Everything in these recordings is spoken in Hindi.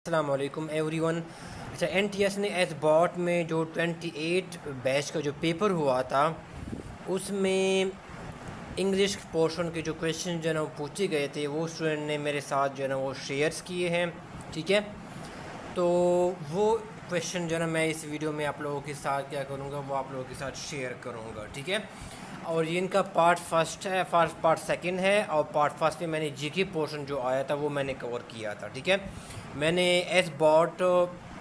अस्सलाम वालेकुम एवरीवन। अच्छा, एनटीएस ने एसबॉट में जो 28 बैच का जो पेपर हुआ था उसमें इंग्लिश पोर्शन के जो क्वेश्चन जो है ना वो पूछे गए थे, वो स्टूडेंट ने मेरे साथ जो है ना वो शेयर्स किए हैं। ठीक है, तो वो क्वेश्चन जो है ना मैं इस वीडियो में आप लोगों के साथ क्या करूँगा, वो आप लोगों के साथ शेयर करूँगा। ठीक है, और ये इनका पार्ट फर्स्ट है, पार्ट सेकंड है, और पार्ट फर्स्ट में मैंने जीके पोर्शन जो आया था वो मैंने कवर किया था। ठीक है, मैंने एस बॉट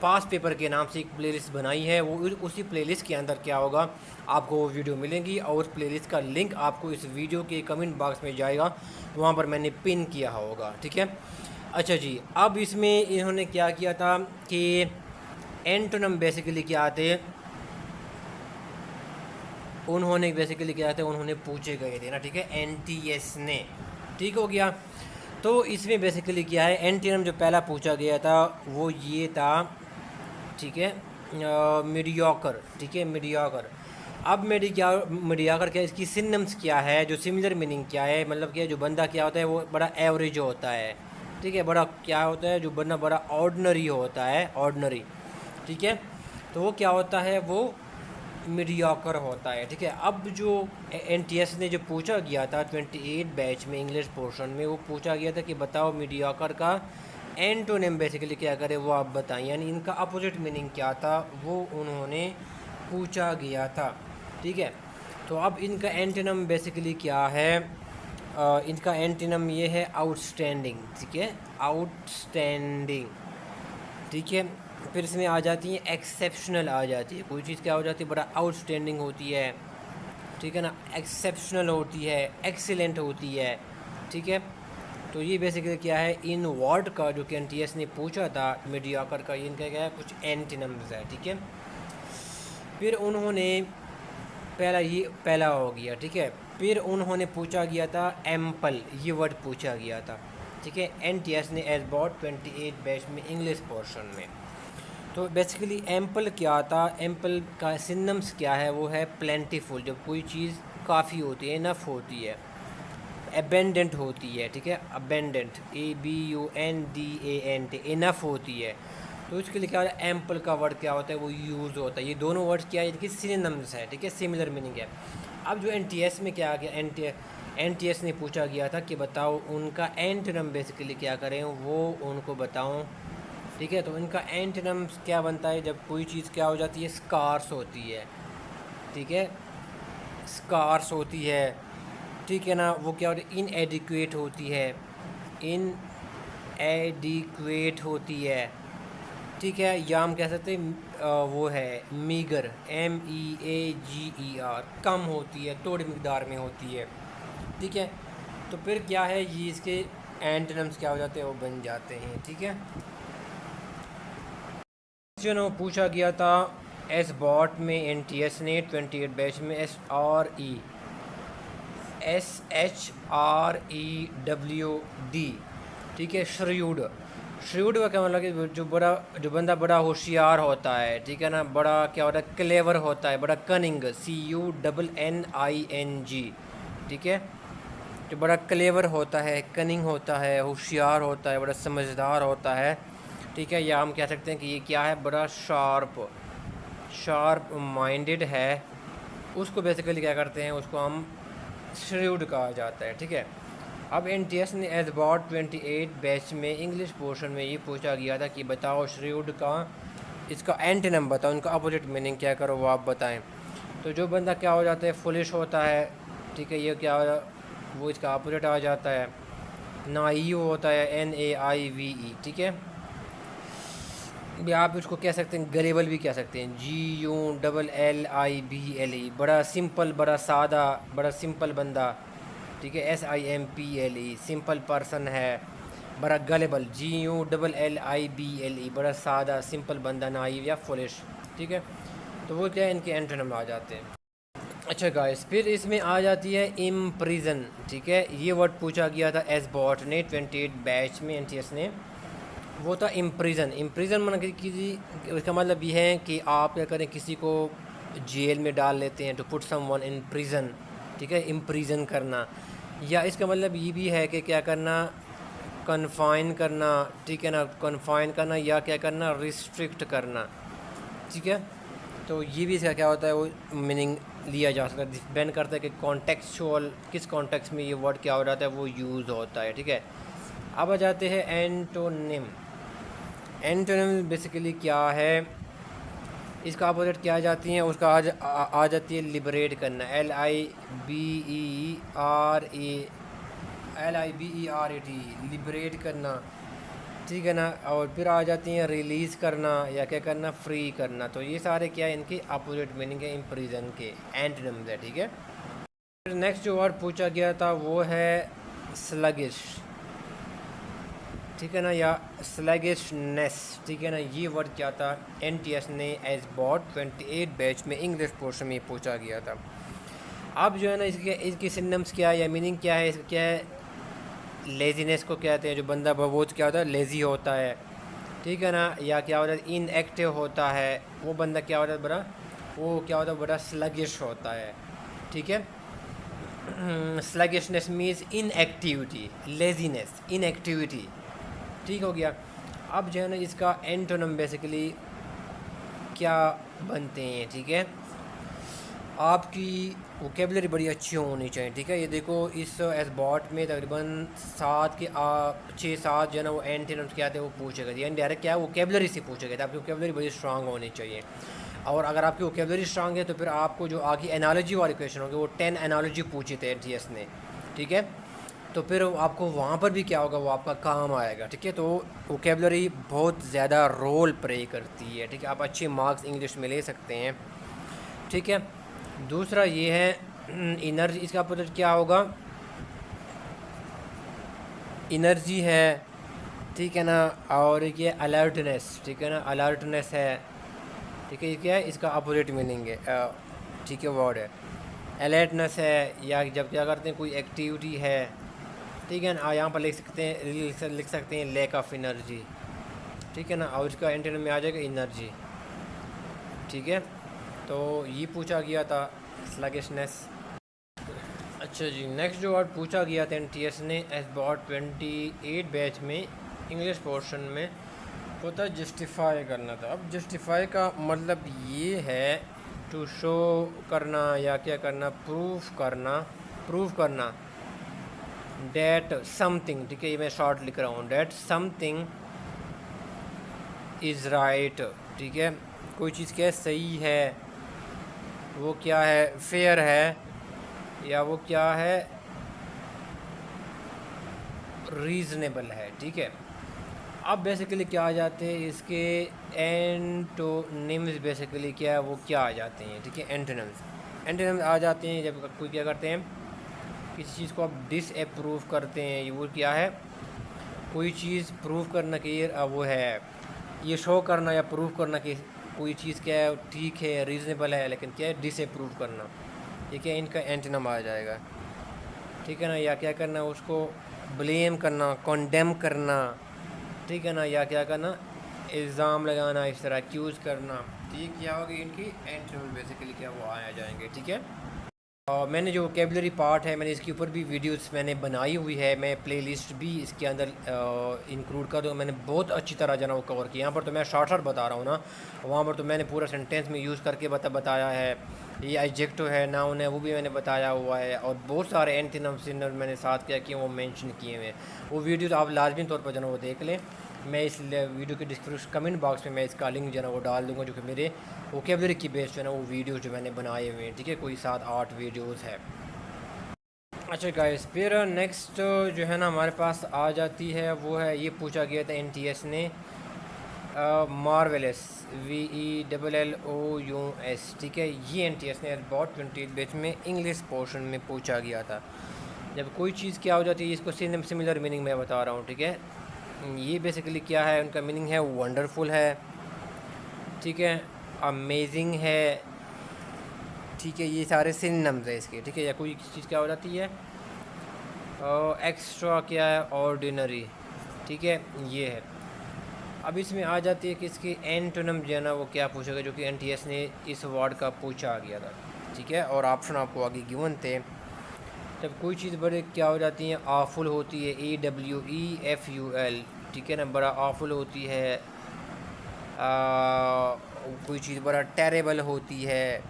पास पेपर के नाम से एक प्लेलिस्ट बनाई है, वो उसी प्लेलिस्ट के अंदर क्या होगा आपको वो वीडियो मिलेंगी, और उस प्लेलिस्ट का लिंक आपको इस वीडियो के कमेंट बॉक्स में जाएगा, वहाँ पर मैंने पिन किया होगा। ठीक है, अच्छा जी, अब इसमें इन्होंने क्या किया था कि एंटोनम बेसिकली क्या थे, उन्होंने बेसिकली क्या थे, उन्होंने पूछे गए थे ना। ठीक है, एनटीएस ने, ठीक हो गया। तो इसमें बेसिकली क्या है, एंटीनम जो पहला पूछा गया था वो ये था, ठीक है, मीडियोकर। ठीक है, मीडियोकर। अब मीडियोकर क्या, इसकी सिनम्स क्या है, जो सिमिलर मीनिंग क्या है, मतलब क्या जो बंदा क्या होता है वो बड़ा एवरेज होता है। ठीक है, बड़ा क्या होता है, जो बंदा बड़ा ऑर्डनरी होता है, ऑर्डनरी। ठीक है, तो वो क्या होता है, वो मीडियोकर होता है। ठीक है, अब जो एनटीएस ने जो पूछा गया था 28 बैच में इंग्लिश पोर्शन में, वो पूछा गया था कि बताओ मीडियोकर का एंटोनिम बेसिकली क्या करे, वो आप बताएं, यानी इनका अपोजिट मीनिंग क्या था वो उन्होंने पूछा गया था। ठीक है, तो अब इनका एंटोनिम बेसिकली क्या है, इनका एंटोनिम ये है आउटस्टैंडिंग। ठीक है, आउटस्टैंडिंग। ठीक है, फिर इसमें आ जाती है एक्सेप्शनल, आ जाती है कोई चीज़ क्या हो जाती है, बड़ा आउटस्टैंडिंग होती है। ठीक है ना, एक्सेप्शनल होती है, एक्सीलेंट होती है। ठीक है, तो ये बेसिकली क्या है, इन वर्ड का जो कि एनटीएस ने पूछा था मीडियोकर का, इनका क्या है, कुछ एंटीनम्स है। ठीक है, फिर उन्होंने पहला हो गया। ठीक है, फिर उन्होंने पूछा गया था एम्पल, ये वर्ड पूछा गया था। ठीक है, एनटीएस ने एज बॉट 28 बैच में इंग्लिश पोर्शन में। तो बेसिकली एम्पल क्या था, एम्पल का सिनम्स क्या है, वो है प्लेंटीफुल, जब कोई चीज़ काफ़ी होती है, इनफ होती है, अबेंडेंट होती है। ठीक है, अबेंडेंट, ABUNDANT, इनफ होती है। तो इसके लिए क्या होता है, एम्पल का वर्ड क्या होता है, वो यूज़ होता है। ये दोनों वर्ड क्या है, इनकी सिनोनिम्स है। ठीक है, सिमिलर मीनिंग है। अब जो एनटीएस में क्या आ गया, एनटीएस ने पूछा गया था कि बताओ उनका एंटोनिम बेसिकली क्या करें, वो उनको बताऊं। ठीक है, तो इनका एंटोनिम क्या बनता है, जब कोई चीज़ क्या हो जाती है, स्कार्स होती है। ठीक है, स्कार्स होती है। ठीक है ना, वो क्या होती है, इनएडिक्वेट होती है, इन एडिक्वेट होती है। ठीक है, या हम कह सकते हैं वो है मीगर, MEAGER, कम होती है, थोड़ी मकदार में होती है। ठीक है, तो फिर क्या है, ये इसके एंटोनिम्स क्या हो जाते हैं, वो बन जाते हैं। ठीक है, क्वेश्चन वो पूछा गया था एस बॉट में एनटीएस ने 28 बैच में, SHREWD। ठीक है, श्रयूड, श्रयूड का क्या मतलब कि जो बंदा बड़ा होशियार होता है। ठीक है ना, बड़ा क्या होता है, क्लेवर होता है, बड़ा कनिंग, CUNNING। ठीक है, जो बड़ा क्लेवर होता है, कनिंग होता है, होशियार होता है, बड़ा समझदार होता है। ठीक है, या हम कह सकते हैं कि ये क्या है, बड़ा शार्प माइंडेड है, उसको बेसिकली क्या करते हैं, उसको हम श्रयूड कहा जाता है। ठीक है, अब एनटीएस ने एज अबाउट 28 बैच में इंग्लिश पोर्शन में ये पूछा गया था कि बताओ श्रयूड का इसका एंटोनिम बताओ, उनका अपोजिट मीनिंग क्या करो, वो आप बताएं। तो जो बंदा क्या हो जाता है, फुलिश होता है। ठीक है, ये क्या वो इसका अपोजिट आ जाता है, नाइव होता है, NAIVE। ठीक है, भी आप इसको कह सकते हैं गलेबल भी कह सकते हैं, GULLIBLE, बड़ा सिंपल, बड़ा सादा, बड़ा सिंपल बंदा। ठीक है, SIMPLE, सिंपल पर्सन है, बड़ा गलेबल, GULLIBLE, बड़ा सादा सिंपल बंदा, नाइव या फुलिश। ठीक है, तो वो क्या है, इनके एंटोनिम आ जाते हैं। अच्छा गाइस, फिर इसमें आ जाती है इम्प्रिजन। ठीक है, ये वर्ड पूछा गया था एस बॉट ने 28 बैच में एनटीएस ने, वो था इम्प्रिजन। इम्प्रिजन मन किसी, इसका मतलब ये है कि आप क्या करें, किसी को जेल में डाल लेते हैं, to put someone in prison. ठीक है, इम्प्रिजन करना, या इसका मतलब ये भी है कि क्या करना, कन्फाइन करना, ठीक है ना, कन्फाइन करना या क्या करना, रिस्ट्रिक्ट करना, ठीक है। तो ये भी इसका क्या होता है, वो मीनिंग लिया जा सकता है, डिपेंड करता है कि कॉन्टेक्चुअल किस कॉन्टेक्स्ट में ये वर्ड क्या हो जाता है वो यूज़ होता है, ठीक है। अब आ जाते हैं एंटोनिम। एंटोनिम बेसिकली क्या है, इसका अपोजिट क्या आ जाती हैं, उसका आ जाती है लिबरेट करना, LIBERAT, लिबरेट करना, ठीक है ना। और फिर आ जाती हैं रिलीज़ करना या क्या करना, फ्री करना। तो ये सारे क्या है, इनके अपोजिट मीनिंग है इम्प्रिजन के, एंटोनिम्स है, ठीक है। फिर नेक्स्ट जो वर्ड पूछा गया था वो है स्लगिश, ठीक है ना, या स्लगिशनेस, ठीक है ना। ये वर्ड क्या था, NTS ने एज बॉट 28 बैच में इंग्लिश पोर्शन में पूछा गया था। अब जो है ना इसकी सिनोनिम्स क्या है या मीनिंग क्या है, इसका क्या है, लेजीनेस को कहते हैं, जो बंदा बहुत क्या होता है, लेज़ी होता है, ठीक है ना। या क्या होता है, इनएक्टिव होता है, वो बंदा क्या होता है, बड़ा वो क्या होता है, बड़ा स्लगिश होता है, ठीक है। Sluggishness means inactivity, laziness, inactivity, ठीक हो गया। अब जो है ना इसका एंटोनिम बेसिकली क्या बनते हैं, ठीक है। आपकी वोकेबलरी बड़ी अच्छी होनी चाहिए, ठीक है। ये देखो इस एसबॉट में तकरीबन 6-7 जो है ना वो एंटोनिम्स क्या थे वो पूछे गए थे, यानी डायरेक्ट क्या है वोकेबलरी से पूछे गए थे। आपकी वोकेबलरी बड़ी स्ट्रांग होनी चाहिए, और अगर आपकी वोकेबलरी स्ट्रांग है तो फिर आपको जो आगे एनालॉजी वाले क्वेश्चन होंगे, वो 10 एनालॉजी पूछे थे NTS ने, ठीक है। तो फिर आपको वहाँ पर भी क्या होगा, वो आपका काम आएगा, ठीक है। तो वोकेबलरी बहुत ज़्यादा रोल प्ले करती है, ठीक है। आप अच्छे मार्क्स इंग्लिश में ले सकते हैं, ठीक है। दूसरा ये है इनर्जी, इसका अपोजिट क्या होगा, इनर्जी है, ठीक है ना। और ये अलर्टनेस, ठीक है ना, अलर्टनेस है, ठीक है। ये क्या है, इसका अपोजिट मीनिंग है, ठीक है, वर्ड है अलर्टनेस है। या जब क्या करते हैं कोई एक्टिविटी है, ठीक है ना, यहाँ पर लिख सकते हैं लैक ऑफ एनर्जी, ठीक है ना। और इसका एंटोनिम में आ जाएगा एनर्जी, ठीक है। तो ये पूछा गया था स्लगिशनेस। अच्छा जी, नेक्स्ट जो वर्ड पूछा गया था NTS ने एसबॉट 28 बैच में इंग्लिश पोर्शन में वो था जस्टिफाई करना था। अब जस्टिफाई का मतलब ये है टू शो करना या क्या करना, प्रूफ करना डेट समथिंग, ठीक है। ये मैं शॉर्ट लिख रहा हूँ, डेट समथिंग इज़ राइट, ठीक है। कोई चीज़ क्या है, सही है, वो क्या है, फेयर है, या वो क्या है, रीज़नेबल है, ठीक है। अब बेसिकली क्या आ जाते हैं इसके एंटोनिम्स, बेसिकली क्या है वो क्या आ जाते हैं, ठीक है। एंटोनिम्स आ जाते हैं जब कोई क्या करते हैं, किसी चीज़ को आप डिसअप्रूव करते हैं, वो क्या है, कोई चीज़ प्रूव करना कि वो है, ये शो करना या प्रूव करना कि कोई चीज़ क्या है, ठीक है, रीज़नेबल है, लेकिन क्या है, डिसअप्रूव करना, ये क्या इनका एंटोनिम आ जाएगा, ठीक है ना। या क्या करना, उसको ब्लेम करना, कंडेम करना, ठीक है ना। या क्या करना, इल्ज़ाम लगाना, इस तरह एक्यूज़ करना, तो ये क्या होगी, इनकी एंटोनिम बेसिकली क्या वो आया जाएंगे, ठीक है। मैंने जो वोकेबलरी पार्ट है, मैंने इसके ऊपर भी वीडियोस मैंने बनाई हुई है, मैं प्लेलिस्ट भी इसके अंदर इंक्लूड कर दूँ। मैंने बहुत अच्छी तरह जो है वो कवर किया। यहाँ पर तो मैं शॉर्ट बता रहा हूँ ना, वहाँ पर तो मैंने पूरा सेंटेंस में यूज़ करके बताया है। ये एडजेक्टिव है, नाउन है, वो भी मैंने बताया हुआ है, और बहुत सारे एंटोनिम्स मैंने साथ क्या किए वो मेंशन किए हुए हैं। वो वीडियोस आप लाजमी तौर पर जो है वो देख लें। मैं इस वीडियो के डिस्क्रिप्शन कमेंट बॉक्स में मैं इसका लिंक जो है वो डाल दूँगा, जो कि मेरे वोकेबलरी की बेस जो है ना वो वीडियो जो मैंने बनाए हुए हैं, ठीक है। कोई 7-8 वीडियोस है। अच्छा गाइस, फिर नेक्स्ट जो है ना हमारे पास आ जाती है वो है, ये पूछा गया था NTS ने मार्वेलस, VELLOUS, ठीक है। ये NTS ने अबाउट 28 बैच में इंग्लिश पोर्शन में पूछा गया था। जब कोई चीज़ क्या हो जाती है, इसको सिमिलर मीनिंग मैं बता रहा हूँ, ठीक है। ये बेसिकली क्या है, उनका मीनिंग है वंडरफुल है, ठीक है, अमेजिंग है, ठीक है। ये सारे सिनोनिम्स है इसके, ठीक है। या कोई चीज़ क्या हो जाती है, एक्स्ट्रा क्या है, ऑर्डिनरी, ठीक है, ये है। अब इसमें आ जाती है कि इसकी एंटोनिम जो है ना वो क्या पूछेगा, जो कि NTS ने इस वर्ड का पूछा गया था, ठीक है। और ऑप्शन आपको आगे गिवन थे, जब कोई चीज़ बड़े क्या हो जाती है, आवफुल होती है, AWEFUL, ठीक है ना, बड़ा आवफुल होती है, कोई चीज़ बड़ा टेरेबल होती है,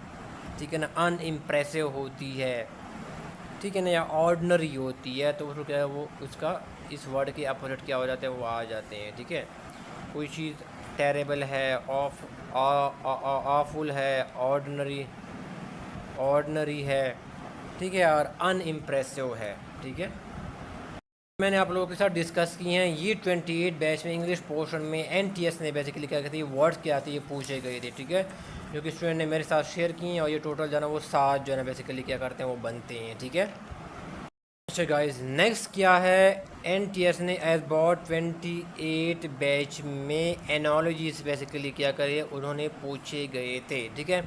ठीक है ना, अनइम्प्रेसिव होती है, ठीक है ना, या ऑर्डनरी होती है, तो उसको क्या है, वो उसका इस वर्ड के अपोजिट क्या हो जाते हैं, वो आ जाते हैं, ठीक है। कोई चीज़ टेरेबल है, ऑफुल है, ऑर्डनरी है, ठीक है, और अनइम्प्रेसिव है, ठीक है। मैंने आप लोगों के साथ डिस्कस किए हैं ये 28 बैच में इंग्लिश पोर्शन में NTS ने बेसिकली क्या कहती है, वर्ड्स क्या आती है, ये पूछे गए थे, ठीक है, जो कि स्टूडेंट ने मेरे साथ शेयर किए हैं, और ये टोटल जो है ना वो 7 जो है ना बेसिकली क्या करते हैं, वो बनते हैं, ठीक है। अच्छा गाइस, नेक्स्ट क्या है, NTS ने एसबॉट 28 बैच में एनालॉजीज बेसिकली क्या करे, उन्होंने पूछे गए थे, ठीक है।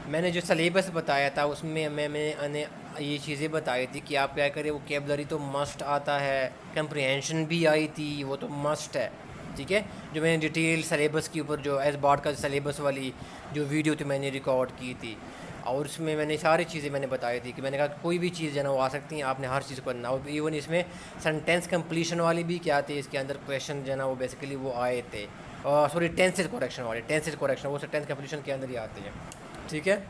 मैंने जो सलेबस बताया था उसमें मैंने ये चीज़ें बताई थी कि आप क्या करें, वो कैबलरी तो मस्ट आता है, कंप्रिहेंशन भी आई थी, वो तो मस्ट है, ठीक है। जो मैंने डिटेल सलेबस के ऊपर जो एसबॉट का सलेबस वाली जो वीडियो थी मैंने रिकॉर्ड की थी, और उसमें मैंने सारी चीज़ें मैंने बताई थी कि मैंने कहा कोई भी चीज़ जो है ना वो आ सकती है, आपने हर चीज़ को करना। और इवन इसमें सेंटेंस कंप्लीशन वाली भी क्या थी, इसके अंदर क्वेश्चन जो है ना वो बेसिकली वो आए थे, और सॉरी टेंसेज करेक्शन वाले, टेंसेज करेक्शन वो सेंटेंस कंप्लीशन के अंदर ही आते हैं, ठीक है।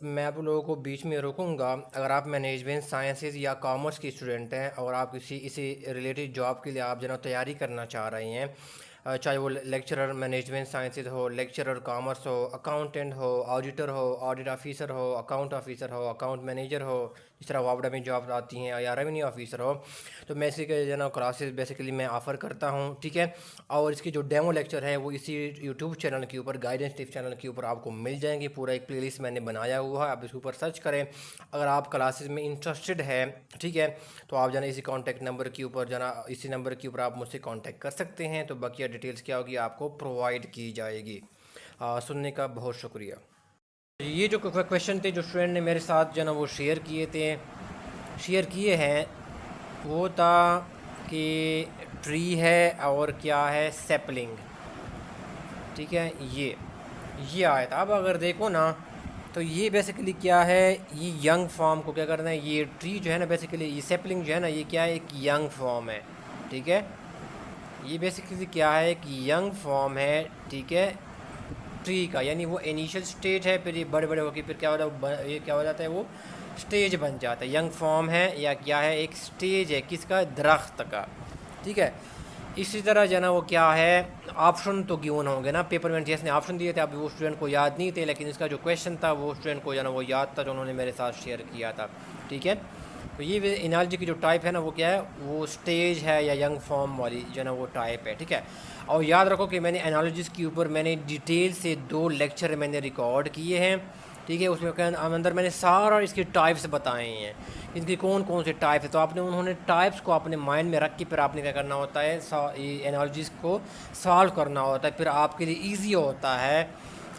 मैं आप लोगों को बीच में रोकूंगा, अगर आप मैनेजमेंट साइंसेज या कॉमर्स के स्टूडेंट हैं और आप इसी रिलेटेड जॉब के लिए आप जना तैयारी करना चाह रहे हैं, चाहे वो लेक्चरर मैनेजमेंट साइंसेज हो, लेक्चरर कॉमर्स हो, अकाउंटेंट हो, ऑडिट ऑफिसर हो, अकाउंट ऑफिसर हो, अकाउंट मैनेजर हो, इस तरह वापडा में जॉब आती हैं, या रेवेन्यू ऑफिसर हो, तो मैं इसी के जना क्लासेस बेसिकली मैं ऑफ़र करता हूँ, ठीक है। और इसकी जो डेमो लेक्चर है वो इसी यूट्यूब चैनल के ऊपर, गाइडेंस टिप्स चैनल के ऊपर आपको मिल जाएंगे, पूरा एक प्लेलिस्ट मैंने बनाया हुआ है, आप इसके ऊपर सर्च करें। अगर आप क्लासेस में इंटरेस्टेड है, ठीक है, तो आप जाना इसी कॉन्टैक्ट नंबर के ऊपर, जाना इसी नंबर के ऊपर आप मुझसे कॉन्टैक्ट कर सकते हैं, तो बाकी डिटेल्स क्या होगी आपको प्रोवाइड की जाएगी। सुनने का बहुत शुक्रिया। ये जो क्वेश्चन थे जो स्टूडेंट ने मेरे साथ जो ना वो शेयर किए हैं, वो था कि ट्री है और क्या है, सैपलिंग, ठीक है, ये आया था। अब अगर देखो ना तो ये बेसिकली क्या है, ये यंग फॉर्म को क्या करना है, ये ट्री जो है ना बेसिकली, ये सैपलिंग जो है ना ये क्या है, एक यंग फॉर्म है, ठीक है। ये बेसिकली क्या है, एक यंग फॉर्म है, ठीक है, ट्री का, यानी वो इनिशियल स्टेज है, फिर ये बड़े बड़े होकर फिर क्या हो जाता है, ये क्या हो जाता है, वो स्टेज बन जाता है। यंग फॉर्म है या क्या है, एक स्टेज है, किसका, दरख्त का, ठीक है। इसी तरह जो है ना वो क्या है, ऑप्शन तो गिवन होंगे ना, पेपर में NTS ने ऑप्शन दिए थे, अब वो स्टूडेंट को याद नहीं थे, लेकिन इसका जो क्वेश्चन था वो स्टूडेंट को जो है ना वो याद था, जो उन्होंने मेरे साथ शेयर किया था, ठीक है। तो ये एनालॉजी की जो टाइप है ना वो क्या है, वो स्टेज है या यंग फॉर्म वाली जो है ना वो टाइप है, ठीक है। और याद रखो कि मैंने एनालॉजीज के ऊपर मैंने डिटेल से 2 लेक्चर मैंने रिकॉर्ड किए हैं, ठीक है। उसमें अंदर मैंने सारा इसके टाइप्स बताए हैं, इनकी कौन कौन से टाइप है, तो आपने उन्होंने टाइप्स को अपने माइंड में रख के फिर आपने क्या करना होता है, एनालॉजीज़ को सॉल्व करना होता है, फिर आपके लिए ईजी होता है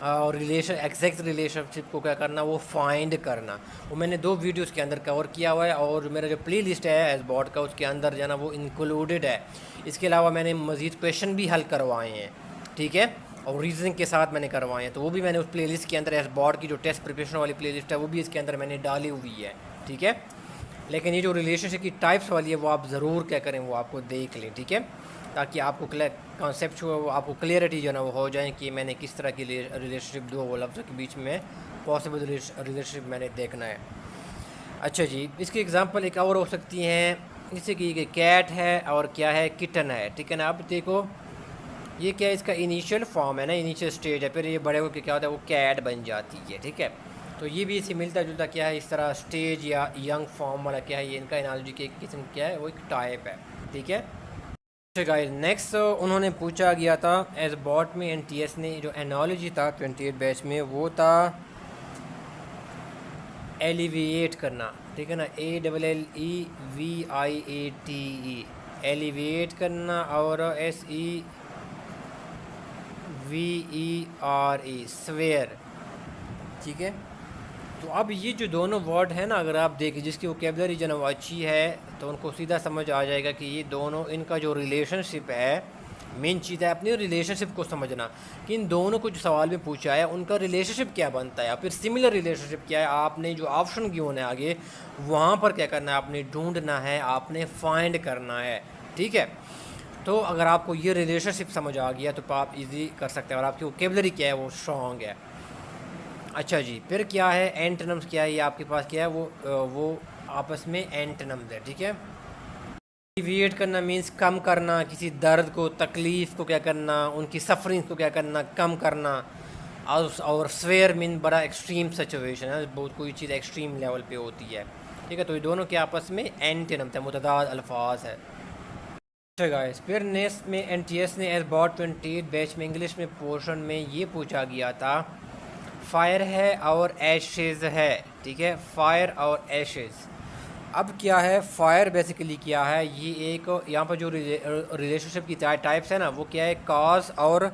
और एग्जैक्ट रिलेशनशिप को क्या करना, वो फाइंड करना। वो मैंने 2 वीडियोस के अंदर कवर किया हुआ है, और मेरा जो प्लेलिस्ट है एसबॉट का उसके अंदर जो है ना वो इंक्लूडेड है। इसके अलावा मैंने मज़ीद क्वेश्चन भी हल करवाए हैं, ठीक है, और रीजनिंग के साथ मैंने करवाए हैं, तो वो भी मैंने उस प्लेलिस्ट के अंदर, एसबॉट की जो टेस्ट प्रिपरेशन वाली प्लेलिस्ट है वो भी इसके अंदर मैंने डाली हुई है, ठीक है। लेकिन ये जो रिलेशनशिप की टाइप्स वाली है वो आप ज़रूर क्या करें, वो आपको देख लें, ठीक है, ताकि आपको कॉन्सेप्ट वो आपको क्लियरिटी जो है ना वो हो जाए कि मैंने किस तरह की रिलेशनशिप 2 लफ्ज़ों के बीच में पॉसिबल रिलेशनशिप मैंने देखना है। अच्छा जी, इसकी एग्जांपल एक और हो सकती हैं, जैसे कि कैट है और क्या है, किटन है, ठीक है ना। अब देखो ये क्या है, इसका इनिशियल फॉर्म है ना, इनिशियल स्टेज है, फिर ये बड़े होकर क्या होता है, वो कैट बन जाती है, ठीक है। तो ये भी इसे मिलता जुलता क्या है, इस तरह स्टेज या यंग फॉर्म वाला क्या है, ये इनका एनालॉजी के एक किस्म क्या है, वो एक टाइप है, ठीक है। गाइस, नेक्स्ट उन्होंने पूछा गया था एसबॉट में, NTS ने जो एनालॉजी था 28 बैच में, वो था एलिविएट करना, ठीक है ना, ALLEVIATE, एलिविएट करना, और SEVERE, स्वेयर, ठीक है। तो अब ये जो दोनों वर्ड है ना, अगर आप देखें जिसकी वोकैबुलरी जो अच्छी है, तो उनको सीधा समझ आ जाएगा कि ये दोनों, इनका जो रिलेशनशिप है, मेन चीज़ है अपनी रिलेशनशिप को समझना कि इन दोनों को जो सवाल में पूछा है उनका रिलेशनशिप क्या बनता है, या फिर सिमिलर रिलेशनशिप क्या है। आपने जो ऑप्शन गिवन है आगे वहाँ पर क्या करना है, आपने ढूंढना है, आपने फाइंड करना है, ठीक है। तो अगर आपको ये रिलेशनशिप समझ आ गया तो आप इजी कर सकते हैं और आपकी वोकेबलरी क्या है वो स्ट्रॉन्ग है। अच्छा जी, फिर क्या है एंटोनिम्स क्या है, ये आपके पास क्या है वो आपस में एंटोनिम्स है, ठीक है। डिविएट करना मीन्स कम करना, किसी दर्द को, तकलीफ़ को क्या करना, उनकी सफरिंग को क्या करना, कम करना। और स्वेयर मीन बड़ा एक्सट्रीम सिचुएशन है, बहुत कोई चीज़ एक्सट्रीम लेवल पे होती है, ठीक है। तो ये दोनों के आपस में एंटोनिम्स है, मुतदाद अल्फाज है। अच्छा गाइस, फिर नेक्स्ट में एनटीएस ने एस बॉट 28 बैच में इंग्लिश में पोर्शन में ये पूछा गया था, फायर है और एशेज़ है, ठीक है, फायर और एशेज़। अब क्या है फायर बेसिकली क्या है, ये एक यहाँ पर जो रिलेशनशिप की टाइप्स है ना वो क्या है, कॉज और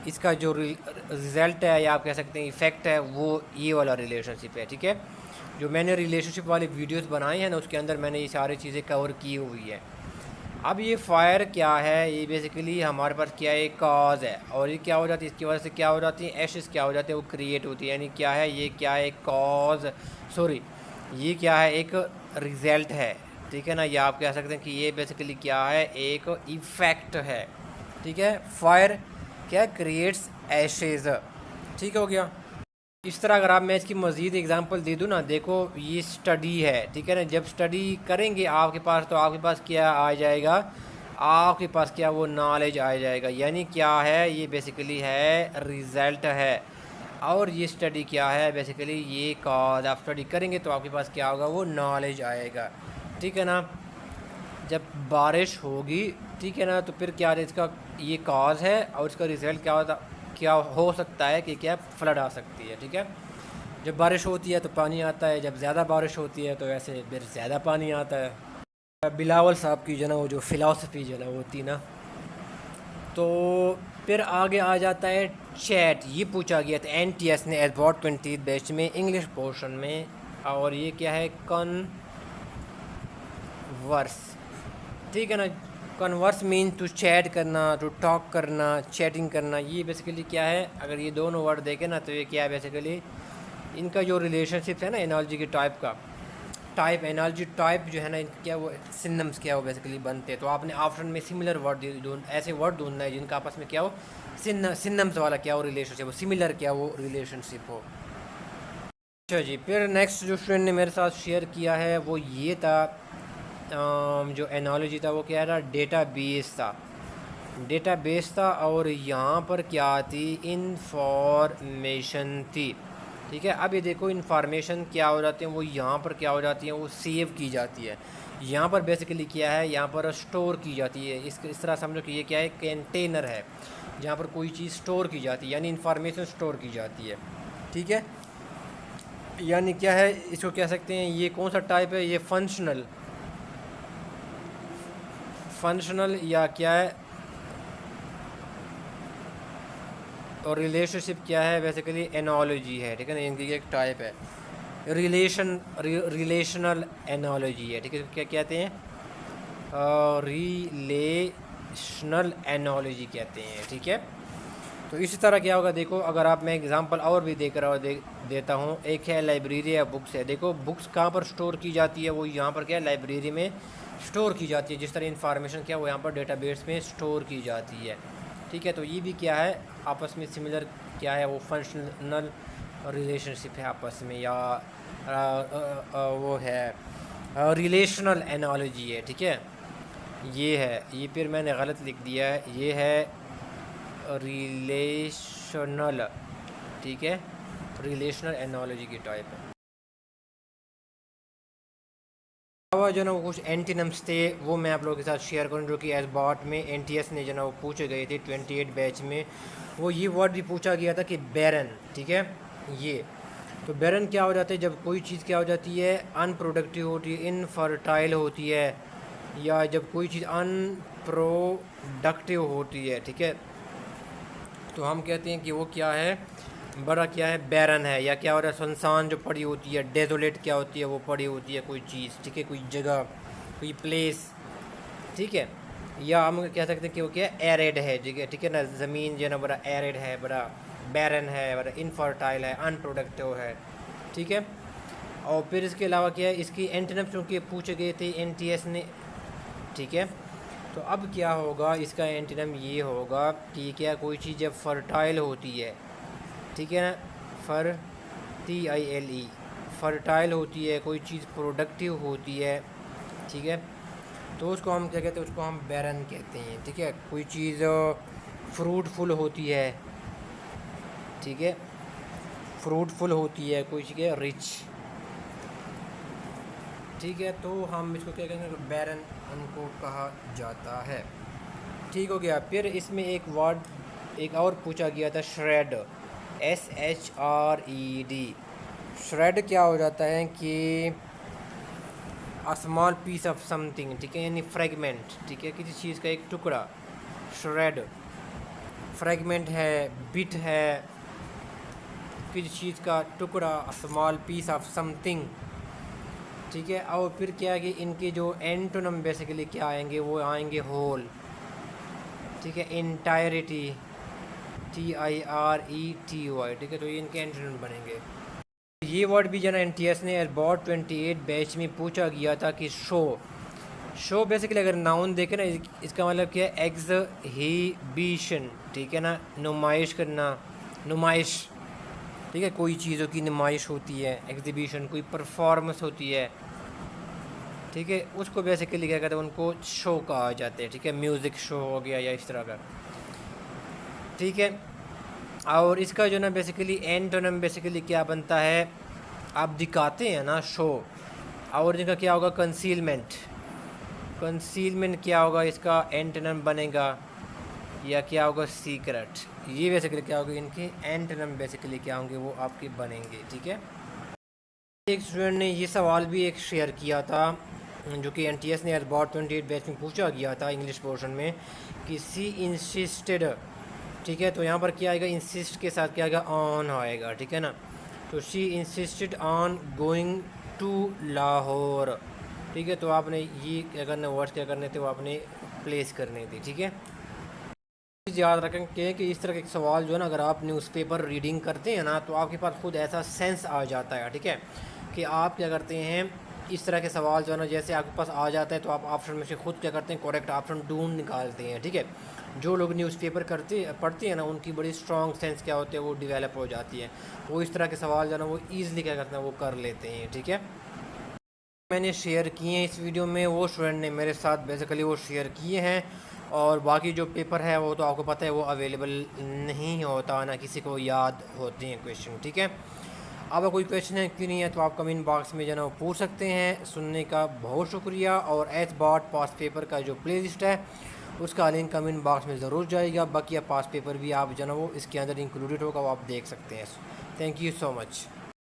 इसका जो रिज़ल्ट है या आप कह सकते हैं इफ़ेक्ट है, वो ये वाला रिलेशनशिप है, ठीक है। जो मैंने रिलेशनशिप वाले वीडियोस बनाए हैं ना उसके अंदर मैंने ये सारी चीज़ें कवर की हुई है। अब ये फायर क्या है, ये बेसिकली हमारे पास क्या है, कॉज है, और ये क्या हो जाती है, इसकी वजह से क्या हो जाती है, एशेस क्या हो जाते हैं, वो क्रिएट होती है। यानी क्या है, ये क्या है, कॉज, सॉरी ये क्या है, एक रिज़ल्ट है, ठीक है ना। या आप कह सकते हैं कि ये बेसिकली क्या है, एक इफ़ेक्ट है, ठीक है। फायर क्या क्रिएट्स एशेज़, ठीक हो गया। इस तरह अगर आप मैं इसकी मज़ीद एग्जांपल दे दूँ ना, देखो ये स्टडी है, ठीक है ना। जब स्टडी करेंगे आपके पास तो आपके पास क्या आ जाएगा, आपके पास क्या वो नॉलेज आ जाएगा। यानी क्या है, ये बेसिकली है रिज़ल्ट है, और ये स्टडी क्या है, बेसिकली ये कॉज। आप स्टडी करेंगे तो आपके पास क्या होगा, वो नॉलेज आएगा, ठीक है ना। जब बारिश होगी, ठीक है ना, तो फिर क्या है, इसका ये कॉज है और इसका रिज़ल्ट क्या हो सकता है कि क्या फ्लड आ सकती है, ठीक है। जब बारिश होती है तो पानी आता है, जब ज़्यादा बारिश होती है तो ऐसे फिर ज़्यादा पानी आता है। बिलावल साहब की जो ना वो जो फ़िलासफ़ी जो ना होती ना, तो फिर आगे आ जाता है चैट। ये पूछा गया था एनटीएस ने एसबॉट 20 बैच में इंग्लिश पोर्शन में, और ये क्या है, कन्वर्स, ठीक है ना। कन्वर्स मीन टू चैट करना, टू टॉक करना, चैटिंग करना। ये बेसिकली क्या है, अगर ये दोनों वर्ड देखें ना तो ये क्या है, बेसिकली इनका जो रिलेशनशिप है ना एनालॉजी के टाइप का, टाइप एनालॉजी टाइप जो है ना इनका क्या वो सिनम्स क्या वो बेसिकली बनते हैं। तो आपने ऑप्शन में सिमिलर वर्ड ऐसे वर्ड ढूंढना है जिनका आपस में क्या हो, सिनम्स वाला क्या हो रिलेशनशिप हो, सिमिलर क्या वो रिलेशनशिप हो। अच्छा जी, फिर नेक्स्ट जो स्टूडेंट ने मेरे साथ शेयर किया है वो ये था, जो एनालॉजी था वो क्या था, डेटाबेस था, डेटाबेस था। और यहाँ पर क्या थी, इंफॉर्मेशन थी, ठीक है। अब ये देखो इंफॉर्मेशन क्या हो जाती है, वो यहाँ पर क्या हो जाती है, वो सेव की जाती है। यहाँ पर बेसिकली क्या है, यहाँ पर स्टोर की जाती है। इस तरह समझो कि ये क्या है, कंटेनर है जहाँ पर कोई चीज़ स्टोर की जाती है, यानी इंफॉर्मेशन स्टोर की जाती है, ठीक है। यानी क्या है, इसको कह सकते हैं, ये कौन सा टाइप है, ये फंक्शनल या क्या है, और रिलेशनशिप क्या है, बेसिकली एनालॉजी है, ठीक है ना। इनकी एक टाइप है रिलेशनल एनालॉजी है, ठीक है। क्या कहते हैं, रिलेशनल एनालॉजी कहते हैं, ठीक है। तो इसी तरह क्या होगा, देखो अगर आप मैं एग्जांपल और भी देता हूँ। एक है लाइब्रेरी या बुक्स है, देखो बुक्स कहाँ पर स्टोर की जाती है, वो यहाँ पर क्या है, लाइब्रेरी में स्टोर की जाती है। जिस तरह इन्फॉर्मेशन क्या है वो यहाँ पर डेटाबेस में स्टोर की जाती है, ठीक है। तो ये भी क्या है, आपस में सिमिलर क्या है, वो फंक्शनल रिलेशनशिप है आपस में, या वो है रिलेशनल एनालॉजी है, ठीक है। ये है, ये फिर मैंने गलत लिख दिया है, ये है रिलेशनल, ठीक है, रिलेशनल एनालॉजी की टाइप है। जो ना वो कुछ एंटीनम्स थे वो मैं आप लोगों के साथ शेयर करूँ, जो कि एसबॉट में एनटीएस ने जो ना वो पूछे गए थे 28 बैच में। वो ये वर्ड भी पूछा गया था कि बैरन, ठीक है। ये तो बैरन क्या हो जाता है, जब कोई चीज़ क्या हो जाती है, अनप्रोडक्टिव होती है, इनफर्टाइल होती है, या जब कोई चीज़ अनप्रोडक्टिव होती है, ठीक है, तो हम कहते हैं कि वो क्या है, बड़ा क्या है, बैरन है। या क्या हो रहा है, सुनसान जो पड़ी होती है, डेजोलेट क्या होती है, वो पड़ी होती है कोई चीज़, ठीक है, कोई जगह, कोई प्लेस, ठीक है। या हम कह सकते हैं कि वो क्या एरिड है, ठीक है ना, ज़मीन जो है ना बड़ा एरिड है, बड़ा बैरन है, बड़ा इनफर्टाइल है, अनप्रोडक्टिव है, ठीक है। और फिर इसके अलावा क्या है, इसकी एंटोनिम्स चूँकि पूछे गए थे एनटीएस ने, ठीक है। तो अब क्या होगा, इसका एंटोनिम ये होगा कि क्या कोई चीज़ जब फर्टाइल होती है, ठीक है ना, FERTILE, फर्टाइल होती है, कोई चीज़ प्रोडक्टिव होती है, ठीक है, तो उसको हम क्या कहते हैं, उसको हम बैरन कहते हैं, ठीक है। कोई चीज़ फ्रूटफुल होती है, ठीक है, फ्रूटफुल होती है, कोई चीज़ रिच, ठीक है, तो हम इसको क्या कहेंगे, बैरन उनको कहा जाता है, ठीक हो गया। फिर इसमें एक वर्ड एक और पूछा गया था, श्रेड, SHRED। श्रेड क्या हो जाता है कि a small piece of something, ठीक है, यानी फ्रेगमेंट, ठीक है, किसी चीज़ का एक टुकड़ा, श्रेड फ्रेगमेंट है, बिट है, किसी चीज़ का टुकड़ा, a small piece of something, ठीक है। और फिर क्या है कि इनके जो एंटोनिम बेसिकली क्या आएंगे, वो आएंगे होल, ठीक है, इंटायरिटी, TIRETY, ठीक है, तो ये इनके एंटोनिम बनेंगे। ये वर्ड भी जो ना NTS ने अबाउट 28 बैच में पूछा गया था कि शो बेसिकली अगर नाउन देखें ना, इसका मतलब क्या है, एग्ज़हिबिशन, ठीक है ना, नुमाइश करना, नुमाइश, ठीक है, कोई चीज़ों की नुमाइश होती है, एग्ज़िबिशन, कोई परफॉर्मेंस होती है, ठीक है, उसको बेसिकली क्या कहते हैं, उनको शो कहा जाता है, ठीक है, म्यूज़िक शो हो गया या इस तरह का, ठीक है। और इसका जो ना बेसिकली एंटोनिम बेसिकली क्या बनता है, आप दिखाते हैं ना शो, और इनका क्या होगा, कंसीलमेंट, कंसीलमेंट क्या होगा, इसका एंटोनिम बनेगा, या क्या होगा, सीक्रेट। ये बेसिकली क्या होगा, इनके एंटोनिम बेसिकली क्या होंगे, वो आपके बनेंगे, ठीक है। एक स्टूडेंट ने ये सवाल भी एक शेयर किया था, जो कि NTS ने अबाउट 28 बैच में पूछा गया था इंग्लिश पोर्शन में, कि सी इंसिस्टेड, ठीक है, तो यहाँ पर क्या आएगा, इंसिस्ट के साथ क्या आएगा, ऑन आएगा, ठीक है ना, तो she insisted on going to Lahore, ठीक है, तो आपने ये क्या करना, वर्ड्स क्या करने थे, वो आपने प्लेस करने थे, ठीक है। याद रखें कि इस तरह के सवाल जो है ना, अगर आप न्यूज़पेपर रीडिंग करते हैं ना, तो आपके पास खुद ऐसा सेंस आ जाता है, ठीक है, कि आप क्या करते हैं, इस तरह के सवाल जो है ना, जैसे आपके पास आ जाता है, तो आप ऑप्शन में से खुद क्या करते हैं, करेक्ट ऑप्शन ढूंढ निकालते हैं, ठीक है। जो लोग न्यूज़पेपर पढ़ते हैं ना, उनकी बड़ी स्ट्रॉन्ग सेंस क्या होते हैं, वो डेवलप हो जाती है, वो इस तरह के सवाल जो है ना, वो ईज़िली क्या करते हैं, वो कर लेते हैं, ठीक है। मैंने शेयर किए हैं इस वीडियो में, वो स्टूडेंट ने मेरे साथ बेसिकली वो शेयर किए हैं, और बाकी जो पेपर है वो तो आपको पता है वो अवेलेबल नहीं होता, ना किसी को याद होते हैं क्वेश्चन, ठीक है। अब कोई क्वेश्चन है क्यों नहीं है, तो आप कमेंट बॉक्स में जो है वो पूछ सकते हैं। सुनने का बहुत शुक्रिया, और SBOT पास पेपर का जो प्ले लिस्ट है उसका लिंक कमेंट बॉक्स में ज़रूर जाएगा, बाकी पास पेपर भी आप जो है वो इसके अंदर इंक्लूडेड होगा, वो आप देख सकते हैं। Thank you so much.